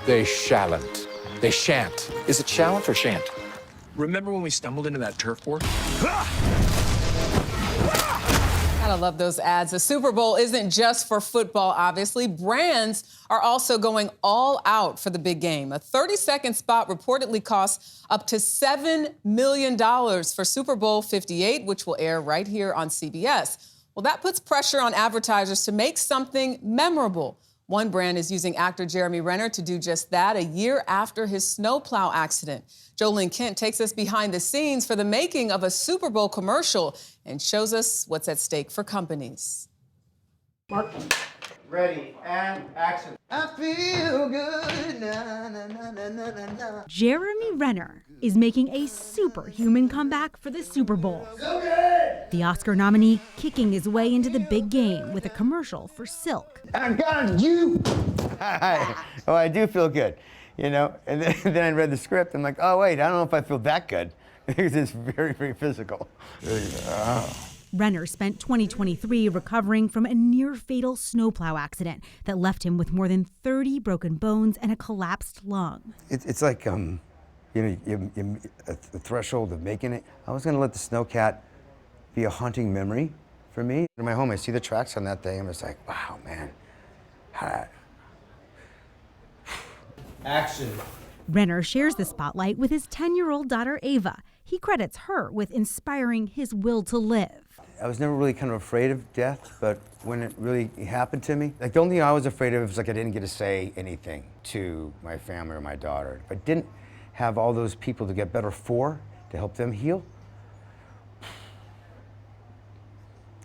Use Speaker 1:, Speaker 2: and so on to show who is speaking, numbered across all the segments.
Speaker 1: They shallant. They shan't. Is it shallant or shan't?
Speaker 2: Remember when we stumbled into that turf war?
Speaker 3: Gotta love those ads. The Super Bowl isn't just for football, obviously. Brands are also going all out for the big game. A 30-second spot reportedly costs up to $7 million for Super Bowl 58, which will air right here on CBS. Well, that puts pressure on advertisers to make something memorable. One brand is using actor Jeremy Renner to do just that a year after his snowplow accident. Ling takes us behind the scenes for the making of a Super Bowl commercial and shows us what's at stake for companies.
Speaker 4: Mark, ready, and action. I feel good, na, na, na, na, na, na.
Speaker 5: Jeremy Renner is making a superhuman comeback for the Super Bowl.
Speaker 4: So good!
Speaker 5: The Oscar nominee kicking his way into the big game with a commercial for Silk.
Speaker 4: I got you! Oh, I do feel good, you know? And then I read the script, I'm like, oh, wait, I don't know if I feel that good. Because it's very, very physical.
Speaker 5: Renner spent 2023 recovering from a near-fatal snowplow accident that left him with more than 30 broken bones and a collapsed lung.
Speaker 4: It's like, you know, a threshold of making it. I was going to let the snowcat be a haunting memory for me. In my home, I see the tracks on that thing, and it's like, wow, man. Action.
Speaker 5: Renner shares the spotlight with his 10-year-old daughter, Ava. He credits her with inspiring his will to live.
Speaker 4: I was never really kind of afraid of death, but when it really happened to me, like the only thing I was afraid of was like I didn't get to say anything to my family or my daughter. If I didn't have all those people to get better for, to help them heal,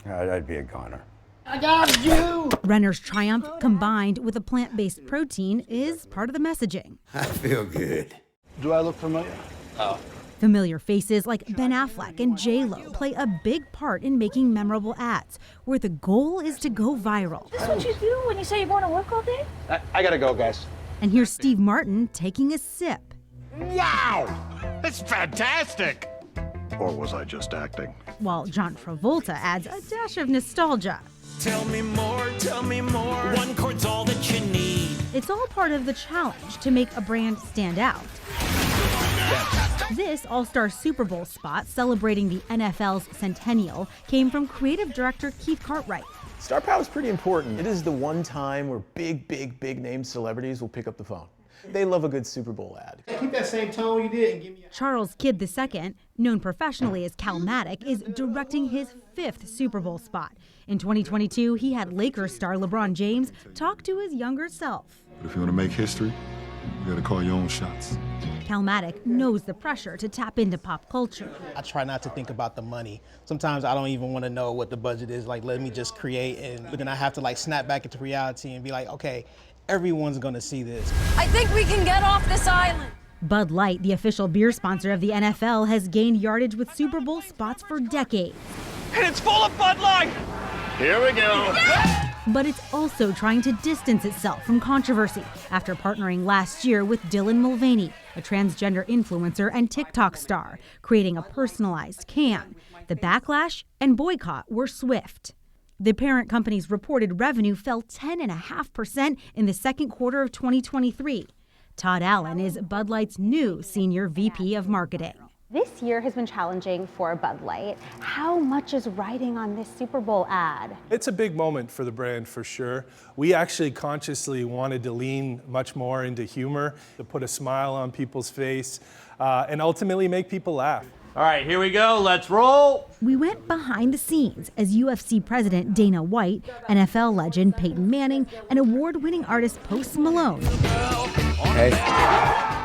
Speaker 4: I'd be a goner.
Speaker 6: I got you!
Speaker 5: Renner's triumph, combined with a plant-based protein, is part of the messaging.
Speaker 4: I feel good.
Speaker 6: Do I look familiar?
Speaker 1: Oh.
Speaker 5: Familiar faces like Ben Affleck and J-Lo play a big part in making memorable ads, where the goal is to go viral.
Speaker 7: Is this what you do when you say you're going to work all day?
Speaker 6: I gotta go, guys.
Speaker 5: And here's Steve Martin taking a sip.
Speaker 8: Wow! That's fantastic! Or was I just acting?
Speaker 5: While John Travolta adds a dash of nostalgia.
Speaker 9: Tell me more, one chord's all that you need.
Speaker 5: It's all part of the challenge to make a brand stand out. This all-star Super Bowl spot celebrating the NFL's centennial came from creative director Keith Cartwright.
Speaker 10: Star power is pretty important. It is the one time where big name celebrities will pick up the phone. They love a good Super Bowl ad.
Speaker 6: Keep that same tone you did and give me a...
Speaker 5: Charles Kidd II, known professionally as Calmatic, is directing his 5th Super Bowl spot. In 2022, he had Lakers star LeBron James talk to his younger self.
Speaker 8: If you want to make history, you gotta call your own shots.
Speaker 5: Calmatic knows the pressure to tap into pop culture.
Speaker 6: I try not to think about the money. Sometimes I don't even want to know what the budget is. Like, let me just create, but then I have to like snap back into reality and be like, okay, everyone's gonna see this.
Speaker 7: I think we can get off this island.
Speaker 5: Bud Light, the official beer sponsor of the NFL, has gained yardage with Super Bowl spots for decades.
Speaker 9: And it's full of Bud Light!
Speaker 8: Here we go!
Speaker 5: But it's also trying to distance itself from controversy after partnering last year with Dylan Mulvaney, a transgender influencer and TikTok star, creating a personalized can. The backlash and boycott were swift. The parent company's reported revenue fell 10.5% in the second quarter of 2023. Todd Allen is Bud Light's new senior VP of marketing.
Speaker 11: This year has been challenging for Bud Light. How much is riding on this Super Bowl ad?
Speaker 12: It's a big moment for the brand for sure. We actually consciously wanted to lean much more into humor, to put a smile on people's face, and ultimately make people laugh.
Speaker 9: All right, here we go, let's roll!
Speaker 5: We went behind the scenes as UFC President Dana White, NFL legend Peyton Manning, and award-winning artist Post Malone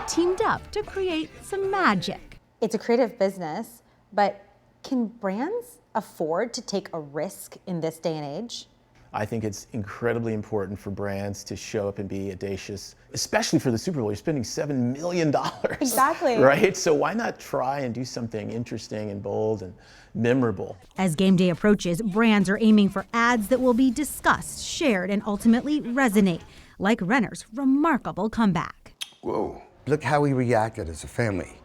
Speaker 5: teamed up to create some magic.
Speaker 11: It's a creative business, but can brands afford to take a risk in this day and age?
Speaker 10: I think it's incredibly important for brands to show up and be audacious, especially for the Super Bowl. You're spending $7 million.
Speaker 11: Exactly.
Speaker 10: Right? So why not try and do something interesting and bold and memorable?
Speaker 5: As game day approaches, brands are aiming for ads that will be discussed, shared, and ultimately resonate, like Renner's remarkable comeback.
Speaker 4: Whoa. Look how we reacted as a family.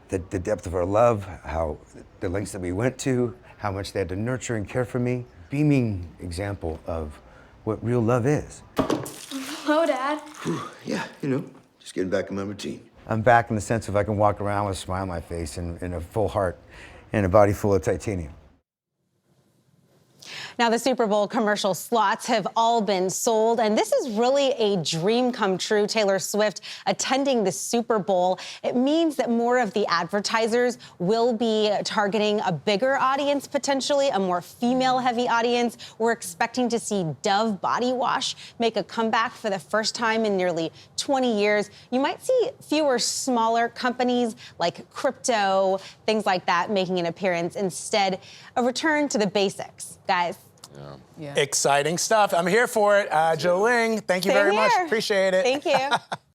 Speaker 4: The depth of our love, how the lengths that we went to, how much they had to nurture and care for me. Beaming example of what real love is.
Speaker 13: Hello, Dad.
Speaker 4: Yeah, you know,
Speaker 13: Just getting back in my routine.
Speaker 4: I'm back in the sense of I can walk around with a smile on my face and a full heart and a body full of titanium.
Speaker 14: Now, the Super Bowl commercial slots have all been sold, and this is really a dream come true. Taylor Swift attending the Super Bowl. It means that more of the advertisers will be targeting a bigger audience, potentially a more female-heavy audience. We're expecting to see Dove body wash make a comeback for the first time in nearly 20 years. You might see fewer smaller companies like crypto, things like that, making an appearance. Instead, a return to the basics, guys.
Speaker 15: Yeah. Exciting stuff. I'm here for it. Joe Ling, thank you very much. Appreciate it.
Speaker 14: Thank you.